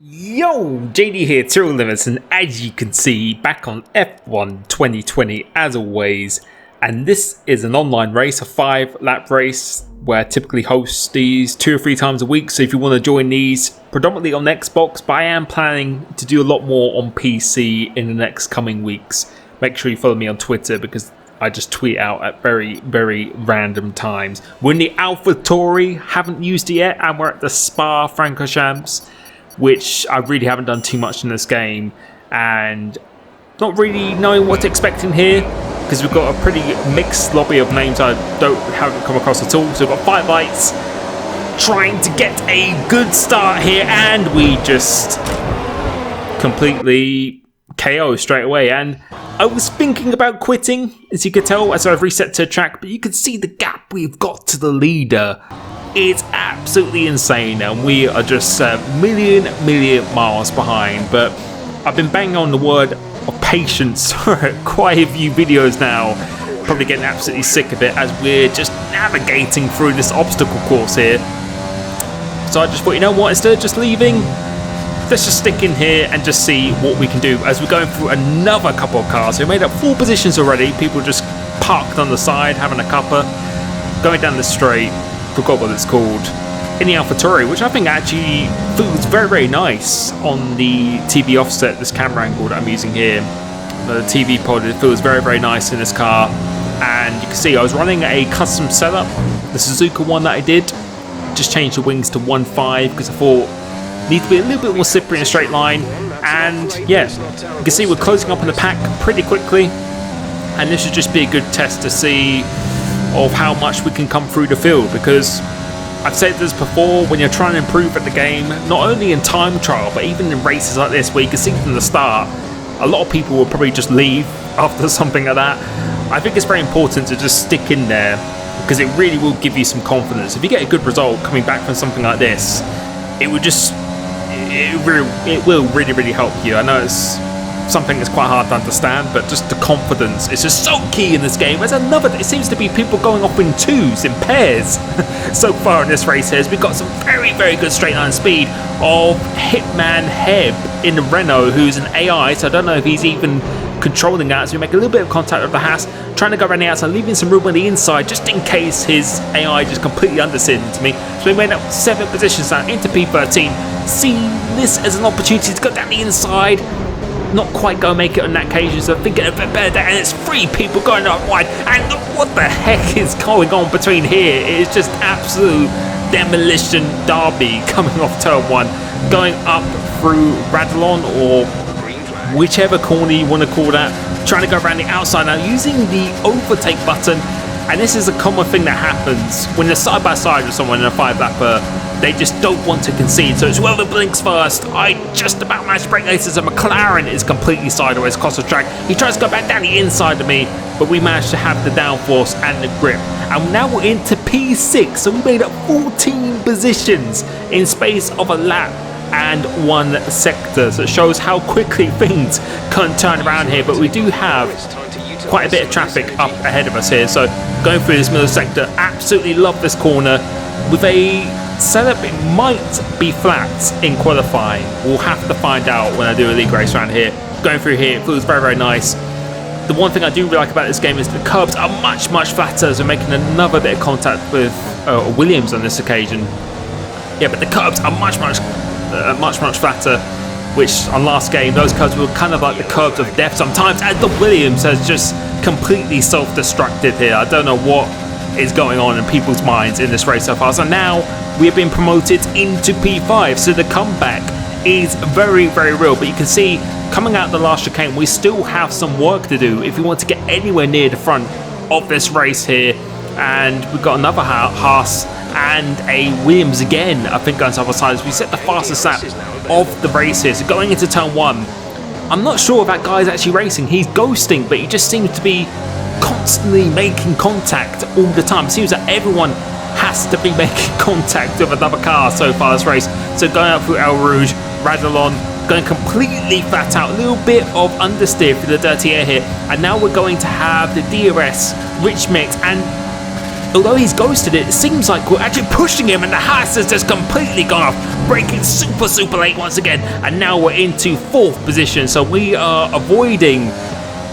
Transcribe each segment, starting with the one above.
Yo, JD here, Tyrrell Limits, and as you can see, back on F1 2020 as always, and this is an online race, a 5-lap race, where I typically host these 2 or 3 times a week, so if you want to join these, predominantly on Xbox, but I am planning to do a lot more on PC in the next coming weeks. Make sure you follow me on Twitter, because I just tweet out at very, very random times. We're in the AlphaTauri, haven't used it yet, and we're at the Spa-Francorchamps, which I really haven't done too much in this game, and not really knowing what to expect in here, because we've got a pretty mixed lobby of names I haven't come across at all. So we've got 5 lights, trying to get a good start here, and we just completely KO straight away. And I was thinking about quitting, as you could tell, as I've reset to track, but you can see the gap we've got to the leader. It's absolutely insane, and we are just a million miles behind. But I've been banging on the word of patience for quite a few videos now, probably getting absolutely sick of it as we're just navigating through this obstacle course here. So I just thought, you know what, instead of just leaving, let's just stick in here and just see what we can do as we're going through another couple of cars. We made up 4 positions already, people just parked on the side having a cuppa, going down the straight. Forgot what it's called, in the AlphaTauri, which I think actually feels very, very nice on the TV offset, this camera angle that I'm using here. The TV pod, it feels very, very nice in this car. And you can see I was running a custom setup, the Suzuka one that I did. Just changed the wings to 1.5 because I thought need to be a little bit more slippery in a straight line. And yeah, you can see we're closing up on the pack pretty quickly. And this should just be a good test to see of how much we can come through the field, because I've said this before, when you're trying to improve at the game, not only in time trial but even in races like this where you can see from the start a lot of people will probably just leave after something like that. I think it's very important to just stick in there, because it really will give you some confidence. If you get a good result coming back from something like this, it will really help you. I know it's something that's quite hard to understand, but just the confidence is just so key in this game. There's it seems to be people going off in 2s, in pairs so far in this race here. We've got some very, very good straight line speed of Hitman Heb in the Renault, who's an AI, so I don't know if he's even controlling that. So we make a little bit of contact with the Haas, trying to go around the outside, leaving some room on the inside just in case his AI just completely undersins me. So we made up 7 positions now into P13, seeing this as an opportunity to go down the inside. Not quite going to make it on that occasion, so thinking a bit better, and it's 3 people going up wide, and what the heck is going on between here? It is just absolute demolition derby coming off turn 1, going up through Radulon, or whichever corner you want to call that, trying to go around the outside now using the overtake button. And this is a common thing that happens when they're side by side with someone in a 5-lapper. They just don't want to concede, so it's whoever blinks first. I just about managed to break laces, and McLaren is completely sideways across the track. He tries to go back down the inside of me, but we managed to have the downforce and the grip. And now we're into P6, so we made up 14 positions in space of a lap and 1 sector. So it shows how quickly things can turn around here, but we do have quite a bit of traffic up ahead of us here. So going through this middle sector, absolutely love this corner. With a setup, it might be flat in qualifying. We'll have to find out when I do a league race around here. Going through here, it feels very, very nice. The one thing I do really like about this game is the curbs are much flatter, so making another bit of contact with Williams on this occasion. Yeah, but the curbs are much flatter, which on last game, those curbs were kind of like the curbs of death sometimes, and the Williams has just completely self-destructed here. I don't know what is going on in people's minds in this race so far. So now we have been promoted into P5, so the comeback is very, very real. But you can see, coming out the last chicane, we still have some work to do if we want to get anywhere near the front of this race here. And we've got another Haas and a Williams again, I think, going to other sides. We set the fastest lap of the race here. So going into turn 1, I'm not sure if that guy's actually racing. He's ghosting, but he just seems to be constantly making contact all the time. It seems that everyone has to be making contact with another car so far this race. So going up through El Rouge, Radulon, going completely flat out, a little bit of understeer through the dirty air here. And now we're going to have the DRS, Rich Mix, and although he's ghosted it, it seems like we're actually pushing him, and the Haas has just completely gone off, braking super late once again, and now we're into 4th position. So we are avoiding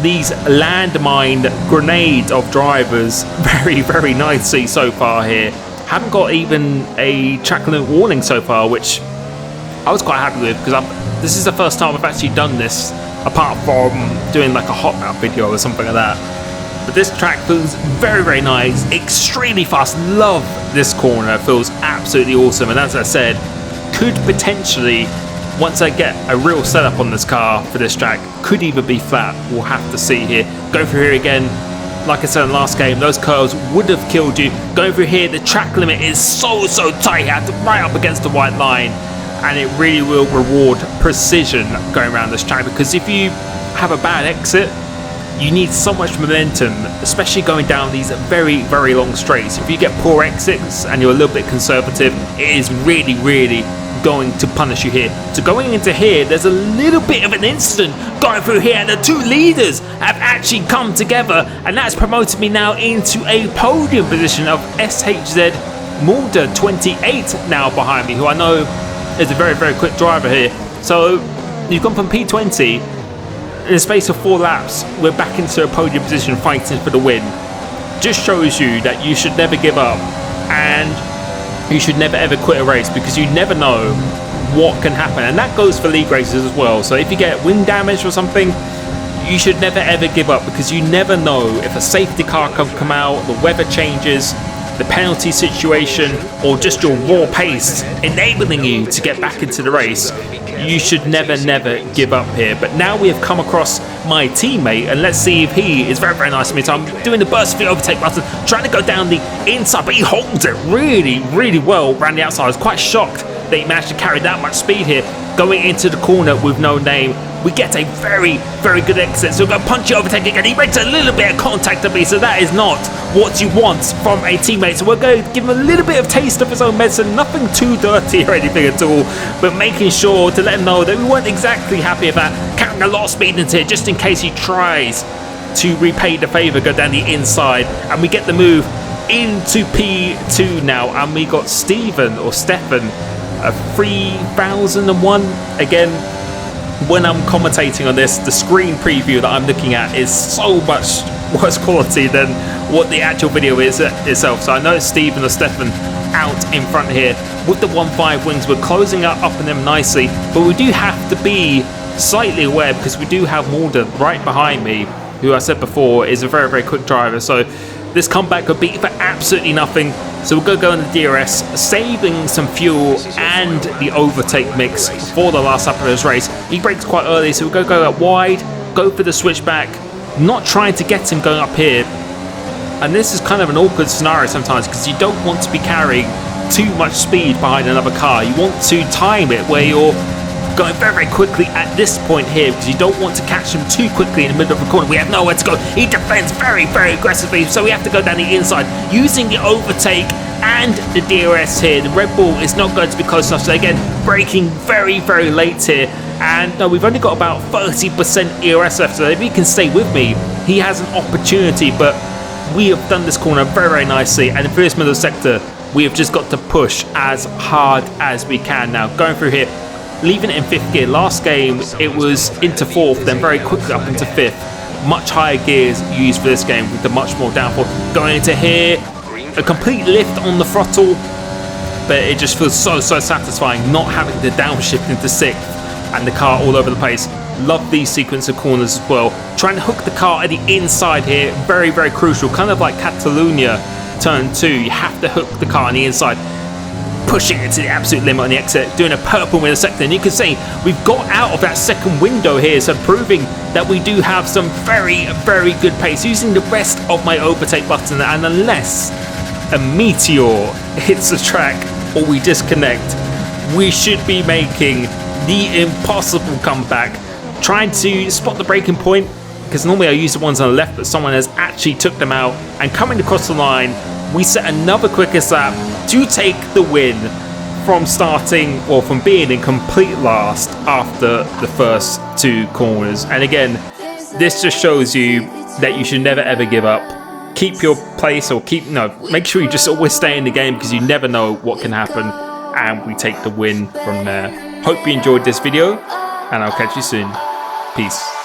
these landmine grenades of drivers very nicely so far here. Haven't got even a track limit warning so far, which I was quite happy with, because this is the first time I've actually done this, apart from doing like a hot lap video or something like that. But this track feels very nice, extremely fast. Love this corner, feels absolutely awesome. And as I said, could potentially, once I get a real setup on this car for this track, could even be flat. We'll have to see here. Go through here again. Like I said in the last game, those curves would have killed you. Going through here, the track limit is so tight. You have to right up against the white line. And it really will reward precision going around this track, because if you have a bad exit, you need so much momentum, especially going down these very long straights. If you get poor exits and you're a little bit conservative, it is really going to punish you here. So going into here, there's a little bit of an incident going through here, and the 2 leaders have actually come together, and that's promoted me now into a podium position of SHZ Mulder 28 now behind me, who I know is a very quick driver here. So you've gone from P20. In the space of 4 laps, we're back into a podium position fighting for the win. Just shows you that you should never give up, and you should never ever quit a race, because you never know what can happen. And that goes for league races as well. So if you get wind damage or something, you should never ever give up, because you never know if a safety car can come out, the weather changes, the penalty situation, or just your raw pace enabling you to get back into the race. You should never give up here. But now we have come across my teammate, and let's see if he is very nice to me. So I'm doing the burst speed overtake button, trying to go down the inside, but he holds it really well around the outside. I was quite shocked that he managed to carry that much speed here. Going into the corner with no name, we get a very good exit. So we're going to punch it, overtake again. He makes a little bit of contact to me, so that is not what you want from a teammate. So we're going to give him a little bit of taste of his own medicine, nothing too dirty or anything at all, but making sure to let him know that we weren't exactly happy about carrying a lot of speed into it, just in case he tries to repay the favour, go down the inside. And we get the move into P2 now, and we got Stephen, a 3001. Again, when I'm commentating on this, the screen preview that I'm looking at is so much worse quality than what the actual video is itself. So I know Stephen out in front here with the 1.5 wings. We're closing up on them nicely, but we do have to be slightly aware, because we do have Mulder right behind me, who I said before is a very quick driver. So this comeback could be for absolutely nothing. So we're going to go on the DRS, saving some fuel and the overtake mix for the last lap of this race. He brakes quite early, so we're going to go out wide, go for the switchback, not trying to get him going up here. And this is kind of an awkward scenario sometimes, because you don't want to be carrying too much speed behind another car. You want to time it where you're going very quickly at this point here, because you don't want to catch him too quickly in the middle of the corner. We have nowhere to go. He defends very aggressively, so we have to go down the inside using the overtake and the DRS here. The Red Bull is not going to be close enough, so again, braking very late here. And no, we've only got about 30% ERS left, so if he can stay with me, he has an opportunity. But we have done this corner very nicely, and in this middle sector, we have just got to push as hard as we can now. Going through here, leaving it in 5th gear. Last game, it was into 4th, then very quickly up into 5th. Much higher gears used for this game with the much more downforce. Going into here, a complete lift on the throttle, but it just feels so satisfying not having the downshift into 6th and the car all over the place. Love these sequence of corners as well. Trying to hook the car at the inside here, very crucial. Kind of like Catalunya turn 2, you have to hook the car on the inside, pushing it to the absolute limit on the exit, doing a purple with a sector. And you can see we've got out of that second window here, so proving that we do have some very good pace, using the rest of my overtake button. And unless a meteor hits the track or we disconnect, we should be making the impossible comeback. Trying to spot the braking point, because normally I use the ones on the left, but someone has actually took them out. And coming across the line, we set another quickest lap to take the win from starting, or from being in complete last after the first 2 corners. And again, this just shows you that you should never ever give up. keep your place, or make sure you just always stay in the game, because you never know what can happen, and we take the win from there. Hope you enjoyed this video, and I'll catch you soon. Peace.